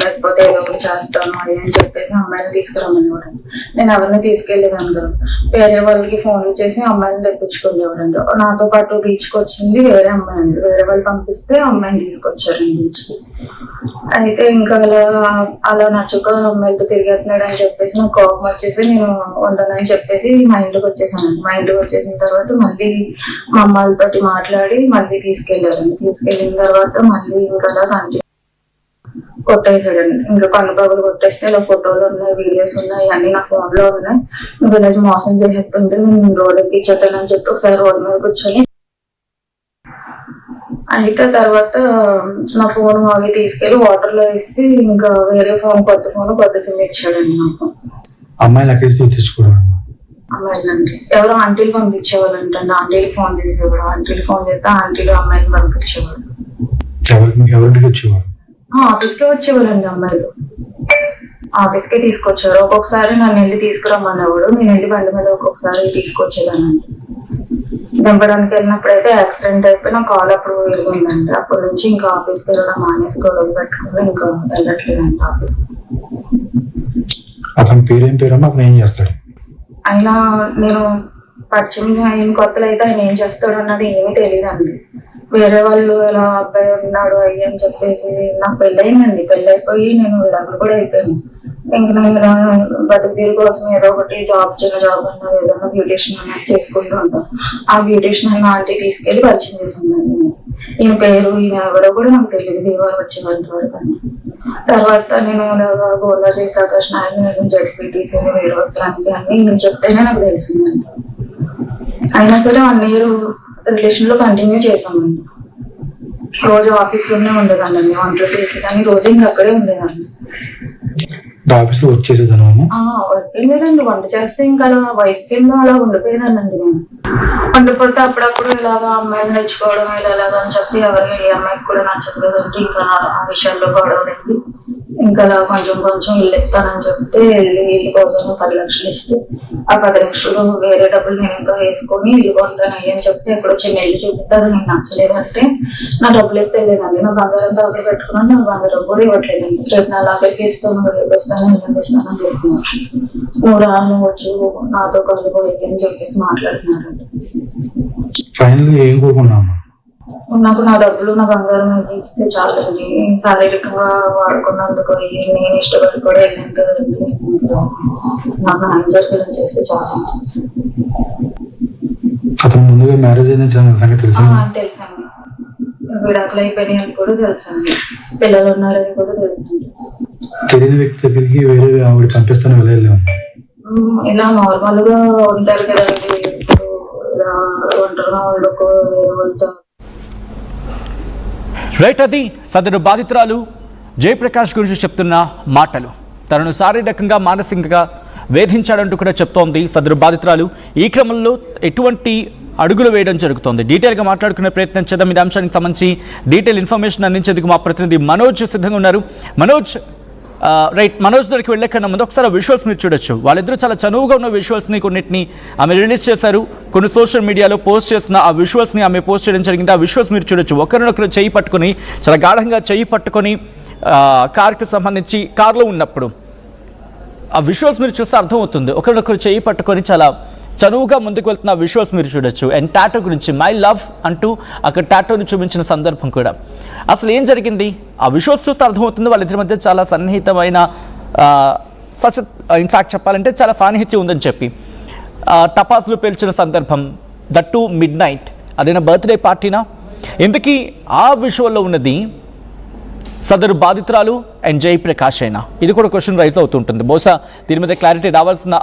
లేకపోతే ఏదో ఒకటి చేస్తాను అది అని చెప్పేసి అమ్మాయిని తీసుకురమ్మనేవాడు. నేను ఎవరిని తీసుకెళ్లేదాన్ని కదా, వేరే వాళ్ళకి ఫోన్లు చేసి అమ్మాయిని తెప్పించుకునేవాడు. నాతో పాటు బీచ్కి వచ్చింది వేరే అమ్మాయి అండి, వేరే వాళ్ళు పంపిస్తే అమ్మాయిని తీసుకొచ్చారండి బీచ్కి. అయితే ఇంకా అలా నచ్చుక అమ్మాయిలతో తిరిగేస్తున్నాడు అని చెప్పేసి నాకు కోపం వచ్చేసి నేను ఉండనని చెప్పేసి మా ఇంటికి వచ్చేసానండి. మా ఇంటికి వచ్చేసిన తర్వాత మళ్ళీ మా అమ్మాయిలతోటి మాట్లాడి మళ్ళీ తీసుకెళ్లారండి. తీసుకెళ్ళిన తర్వాత మళ్ళీ ఇంకా అలా కంటిన్యూ కొట్టేసాడండి. ఇంకా కన్నుపగులు కొట్టేస్తే ఇలా ఫోటోలు ఉన్నాయి, వీడియోస్ ఉన్నాయి, అన్ని నా ఫోన్ లో ఉన్నాయి. నువ్వు ఇలా మోసం చేసేస్తుంటే నేను రోడ్ ఎక్కిచ్చేస్తానని చెప్పి ఒకసారి రోడ్ మీద కూర్చొని అయితే తర్వాత నా ఫోన్ అవి తీసుకెళ్లి వాటర్ లో వేసి ఇంకా వేరే ఫోన్ కొత్త సిమ్ ఇచ్చాడండి నాకు. అమ్మాయిలండి ఎవరో ఆంటీలు పంపించేవాళ్ళంటండి. ఆంటీలు ఫోన్ చేసేవాడు, ఆంటీలు ఫోన్ చేస్తే ఆంటీలు అమ్మాయిని పంపించేవాడు. ఆఫీస్కే వచ్చేవాళ్ళండి అమ్మాయిలు, ఆఫీస్కే తీసుకొచ్చారు. ఒక్కొక్కసారి నన్ను వెళ్ళి తీసుకురమ్మనేవాడు, నేను వెళ్ళి బండి మీద ఒక్కొక్కసారి తీసుకొచ్చేదానండి. దింపడానికి వెళ్ళినప్పుడైతే యాక్సిడెంట్ అయిపోయి నా కాల్ అప్పుడు విరిగిందండి. అప్పటి నుంచి ఇంకా ఆఫీస్కి వెళ్ళడం మానేసి గొడవలు పెట్టుకుని ఇంకా వెళ్ళట్లేదండి ఆఫీస్కి. అతని పేరేం పేరమ్మా, అతను ఏం చేస్తాడు? అయినా నేను పరిచయం అయిన కొత్తలో అయితే ఆయన ఏం చేస్తాడు అన్నది ఏమీ తెలియదండి. వేరే వాళ్ళు ఇలా అబ్బాయి ఉన్నాడు అయ్యి అని చెప్పేసి నాకు పెళ్ళయిందండి. పెళ్ళైపోయి నేను విడాకులు కూడా అయిపోయాను. ఇంక నేను ఇలా బతుకు తీరు కోసం ఏదో ఒకటి చిన్న జాబ్ అన్నది ఏదన్నా బ్యూటిషియన్ అన్నది చేసుకుంటూ ఉంటాను. ఆ బ్యూటిషియన్ అన్న ఆంటీ తీసుకెళ్లి పరిచయం చేసిందండి. ఈయన పేరు ఈయన ఎవరో కూడా నాకు తెలియదు దేవారు వచ్చేంత వరకు అండి. తర్వాత నేను గోల్లా జయప్రకాష్ నాయుడు, నేను జడ్పీటీసీని వేరే అవసరానికి అని నేను చెప్తేనే నాకు తెలిసిందండి. అయినా సరే 1 year రిలేషన్ లో కంటిన్యూ చేసామండి. రోజు ఆఫీస్ లోనే ఉండేదాన్ని, వంటలు చేసేదాన్ని, రోజు ఇంకా అక్కడే ఉండేదాన్ని. ఆఫీస్ లో వర్క్ చేసేదాన్ని? వర్క్ లేదండి, వంట చేస్తే ఇంకా అలా వైఫ్ కింద అలా ఉండిపోయినానండి నేను. వండిపోతే అప్పుడప్పుడు ఇలాగా అమ్మాయిని తెచ్చుకోవడం ఇలాగా అని చెప్పి ఎవరికి ఏ అమ్మాయికి కూడా నచ్చదు కదండి. ఇంకా ఆ విషయాల్లో గొడవలండి. ఇంకా అలా కొంచెం ఇల్లు ఎత్తానని చెప్తే ఇల్లు కోసం 10 లక్షలు ఇస్తే ఆ 10 లక్షలు వేరే డబ్బులు నేను ఇంకా వేసుకొని ఇల్లు కొంటానయ్యి అని చెప్పి ఎక్కడో చిన్న ఇల్లు చూపిస్తారు. నేను నచ్చలేదంటే నా డబ్బులు ఎత్తలేదండి. నా బంగారం దగ్గర పెట్టుకున్నాను, నా బంగారం కూడా ఇవ్వట్లేదండి. రేపు నా లాగరికి ఇస్తాను, రేపు ఇస్తాను, ఎల్లుండి ఇస్తానని చెప్తున్నాను. నువ్వు రాను వచ్చు నాతో కలిపోయి అని చెప్పేసి మాట్లాడుతున్నారండి. నాకు నా డబ్బులు నా బంగారం ఇస్తే చాలండి. శారీరకంగా వాడుకున్నందుకు నేను ఇష్టపడి కూడా వెళ్ళాను కదండి. నాకు న్యాయం జరిగేలా చేస్తే చాలండి. తెలుసండి, విడాకులు అయిపోయినాయి అని కూడా తెలుసండి, పిల్లలు ఉన్నారని కూడా తెలుసండి. ఇలా నార్మల్ గా ఉంటారు కదండి, ఇలా ఒంటరిగా వండుకో వేరే వాళ్ళతో. రైట్, అది సదరు బాధితురాలు జయప్రకాష్ గురించి చెప్తున్న మాటలు. తనను శారీరకంగా మానసికంగా వేధించాడంటూ కూడా చెప్తోంది సదరు బాధితురాలు. ఈ క్రమంలో ఎటువంటి అడుగులు వేయడం జరుగుతోంది, డీటెయిల్గా మాట్లాడుకునే ప్రయత్నం చేద్దాం. ఈ అంశానికి సంబంధించి డీటెయిల్ ఇన్ఫర్మేషన్ అందించేందుకు మా ప్రతినిధి మనోజ్ సిద్ధంగా ఉన్నారు. మనోజ్ దగ్గరికి వెళ్ళే కన్నా ముందు ఒకసారి విజువల్స్ మీరు చూడొచ్చు. వాళ్ళిద్దరూ చాలా చనువుగా ఉన్న విజువల్స్ని కొన్నిటిని ఆమె రిలీజ్ చేశారు. కొన్ని సోషల్ మీడియాలో పోస్ట్ చేసిన ఆ విజువల్స్ని ఆమె పోస్ట్ చేయడం జరిగింది. ఆ విజువల్స్ మీరు చూడొచ్చు. ఒకరినొకరు చేయి పట్టుకొని, చాలా గాఢంగా చేయి పట్టుకొని కార్కి సంబంధించి కార్లో ఉన్నప్పుడు ఆ విజువల్స్ మీరు చూస్తే అర్థమవుతుంది. ఒకరినొకరు చేయి పట్టుకొని చాలా చనువుగా ముందుకు వెళ్తున్న విజువల్స్ మీరు చూడొచ్చు. అండ్ టాటో గురించి మై లవ్ అంటూ అక్కడ టాటోని చూపించిన సందర్భం కూడా. అసలు ఏం జరిగింది ఆ విజువల్స్ చూస్తే అర్థమవుతుంది. వాళ్ళిద్దరి మధ్య చాలా సన్నిహితమైన ఇన్ఫ్యాక్ట్ చెప్పాలంటే చాలా సాన్నిహిత్యం ఉందని చెప్పి టపాసులు పేల్చిన సందర్భం, దట్టు midnight. అదైనా బర్త్డే పార్టీనా? ఎందుకు ఆ విజువల్లో ఉన్నది సదరు బాధితురాలు అండ్ జయప్రకాష్ అయినా? ఇది కూడా క్వశ్చన్ రైజ్ అవుతుంటుంది. బహుశా దీని మీద క్లారిటీ రావాల్సిన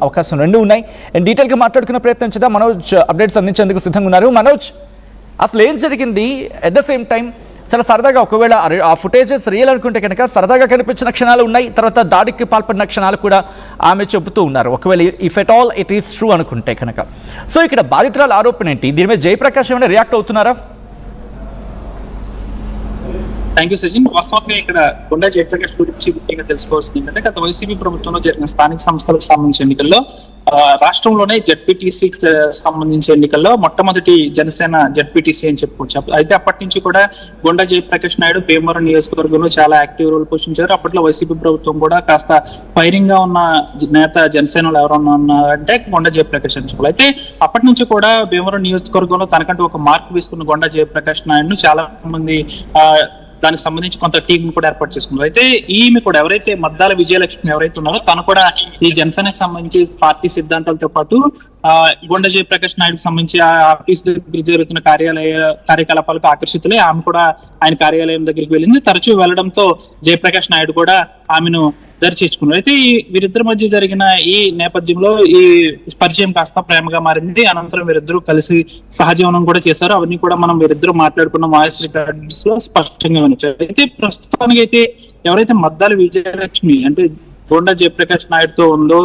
అవకాశం రెండు ఉన్నాయి. అండ్ డీటెయిల్గా మాట్లాడుకునే ప్రయత్నం చేద్దాం. మనోజ్ అప్డేట్స్ అందించేందుకు సిద్ధంగా ఉన్నారు. మనోజ్, అసలు ఏం జరిగింది? అట్ ద సేమ్ టైం చాలా సరదాగా, ఒకవేళ ఆ ఫుటేజెస్ రియల్ అనుకుంటే కనుక సరదాగా కనిపించిన క్షణాలు ఉన్నాయి, తర్వాత దాడికి పాల్పడిన క్షణాలు కూడా ఆమె చెబుతూ ఉన్నారు. ఒకవేళ if at all it is true అనుకుంటే కనుక. సో ఇక్కడ బాధితురాల ఆరోపణ ఏంటి? దీని మీద జయప్రకాష్ ఏమైనా రియాక్ట్ అవుతున్నారా? Thank you Sachin. వాస్తవంగా ఇక్కడ కొండా జయప్రకాష్ గురించి ముఖ్యంగా తెలుసుకోవాల్సింది ఏంటంటే గత వైసీపీ ప్రభుత్వంలో జరిగిన స్థానిక సంస్థలకు సంబంధించిన ఎన్నికల్లో రాష్ట్రంలోనే జడ్పీటీసీకి సంబంధించిన ఎన్నికల్లో మొట్టమొదటి జనసేన జడ్పీటీసీ అని చెప్పుకోవచ్చు. అయితే అప్పటి నుంచి కూడా కొండా జయప్రకాష్ నాయుడు భీమవరం నియోజకవర్గంలో చాలా యాక్టివ్ రోల్ పోషించారు. అప్పట్లో వైసీపీ ప్రభుత్వం కూడా కాస్త ఫైరింగ్ గా ఉన్న నేత జనసేనలో ఎవరన్నా ఉన్నారంటే కొండా జయప్రకాష్ అని చెప్పాలి. అయితే అప్పటి నుంచి కూడా భీమవరం నియోజకవర్గంలో తనకంటూ ఒక మార్క్ వేసుకున్న కొండా జయప్రకాష్ నాయుడును చాలా మంది దానికి సంబంధించి కొంత టీం కూడా ఏర్పాటు చేసుకున్నారు. అయితే ఈమె కూడా ఎవరైతే మద్దాల విజయలక్ష్మి ఎవరైతే ఉన్నారో తను కూడా ఈ జనసేనకు సంబంధించి పార్టీ సిద్ధాంతాలతో పాటు కొండా జయప్రకాష్ నాయుడుకి సంబంధించి ఆ ఆఫీస్ దగ్గర జరుగుతున్న కార్యకలాపాలకు ఆకర్షితులై ఆమె కూడా ఆయన కార్యాలయం దగ్గరికి వెళ్ళింది. తరచూ వెళ్లడంతో జయప్రకాష్ నాయుడు కూడా ఆమెను దర్శించుకున్నారు. అయితే వీరిద్దరి మధ్య జరిగిన ఈ నేపథ్యంలో ఈ పరిచయం కాస్త ప్రేమగా మారింది. అనంతరం వీరిద్దరూ కలిసి సహజీవనం కూడా చేశారు. అవన్నీ కూడా మనం వీరిద్దరూ మాట్లాడుకున్న వాయిస్ రికార్డ్స్ లో స్పష్టంగా వినిపించారు. అయితే ప్రస్తుతానికి అయితే ఎవరైతే మద్దాల విజయలక్ష్మి అంటే కొండా జయప్రకాష్ నాయుడుతో ఉందో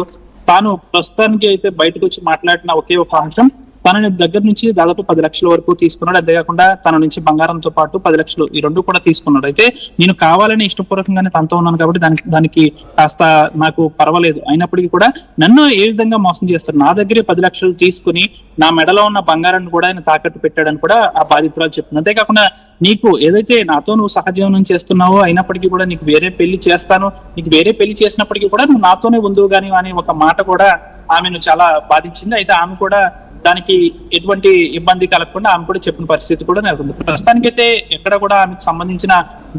తాను ప్రస్తుతానికి అయితే బయటకు వచ్చి మాట్లాడిన ఒకే ఒక అంశం తన దగ్గర నుంచి దాదాపు 10 లక్షల వరకు తీసుకున్నాడు. అంతేకాకుండా తన నుంచి బంగారంతో పాటు 10 లక్షలు ఈ రెండు కూడా తీసుకున్నాడు. అయితే నేను కావాలని ఇష్టపూర్వకంగానే తనతో ఉన్నాను కాబట్టి దానికి కాస్త నాకు పర్వాలేదు. అయినప్పటికీ కూడా నన్ను ఏ విధంగా మోసం చేస్తారు, నా దగ్గరే 10 లక్షలు తీసుకుని నా మెడలో ఉన్న బంగారాన్ని కూడా ఆయన తాకట్టు పెట్టాడని కూడా ఆ బాధితురాలు చెప్తుంది. అంతేకాకుండా నీకు ఏదైతే నాతో నువ్వు సహజీవనం చేస్తున్నావో అయినప్పటికీ కూడా నీకు వేరే పెళ్లి చేస్తాను, నీకు వేరే పెళ్లి చేసినప్పటికీ కూడా నువ్వు నాతోనే ఉందువు గాని అనే ఒక మాట కూడా ఆమెను చాలా బాధించింది. అయితే ఆమె కూడా దానికి ఎటువంటి ఇబ్బంది కలగకుండా ఆమె కూడా చెప్పిన పరిస్థితి కూడా నెలకొంది. ప్రస్తుతానికైతే ఎక్కడ కూడా ఆమెకు సంబంధించిన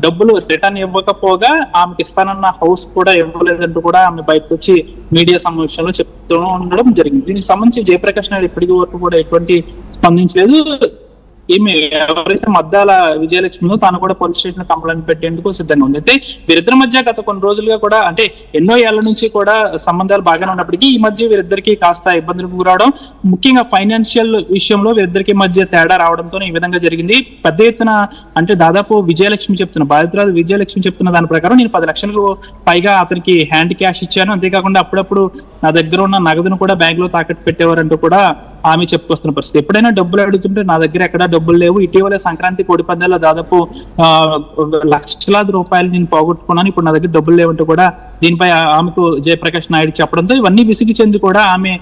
డబ్బులు రిటర్న్ ఇవ్వకపోగా ఆమెకి ఇస్తానన్న హౌస్ కూడా ఇవ్వలేదంటూ కూడా ఆమె బయటకు వచ్చి మీడియా సమావేశంలో చెప్తూ ఉండడం జరిగింది. దీనికి సంబంధించి జయప్రకాష్ నాయుడు ఇప్పటికీ వరకు కూడా ఎటువంటి స్పందించలేదు. ఈమె ఎవరైతే మద్దాల విజయలక్ష్మి తాను కూడా పోలీస్ స్టేషన్ కంప్లైంట్ పెట్టేందుకు సిద్ధంగా ఉంది. అయితే వీరిద్దరి మధ్య గత కొన్ని రోజులుగా కూడా అంటే ఎన్నో ఏళ్ల నుంచి కూడా సంబంధాలు బాగానే ఉన్నప్పటికీ ఈ మధ్య వీరిద్దరికి కాస్త ఇబ్బందులకు గురవడం, ముఖ్యంగా ఫైనాన్షియల్ విషయంలో వీరిద్దరికి మధ్య తేడా రావడంతో ఈ విధంగా జరిగింది. పెద్ద ఎత్తున అంటే దాదాపు విజయలక్ష్మి చెప్తున్న బాధితురాలు విజయలక్ష్మి చెప్తున్న దాని ప్రకారం నేను 10 లక్షలకు పైగా అతనికి హ్యాండ్ క్యాష్ ఇచ్చాను, అంతేకాకుండా అప్పుడప్పుడు నా దగ్గర ఉన్న నగదును కూడా బ్యాంక్ లో తాకట్టు పెట్టేవారంటూ కూడా ఆమె చెప్పుకొస్తున్న పరిస్థితి. ఎప్పుడైనా డబ్బులు అడుగుతుంటే నా దగ్గర ఎక్కడా డబ్బులు లేవు, ఇటీవల సంక్రాంతి కోడి పందాల్లో దాదాపు లక్షలాది రూపాయలు నేను పోగొట్టుకున్నాను, ఇప్పుడు నా దగ్గర డబ్బులు లేవంటూ కూడా దీనిపై ఆమెకు జయప్రకాష్ నాయుడు చెప్పడంతో ఇవన్నీ విసిగి చెంది కూడా ఆమె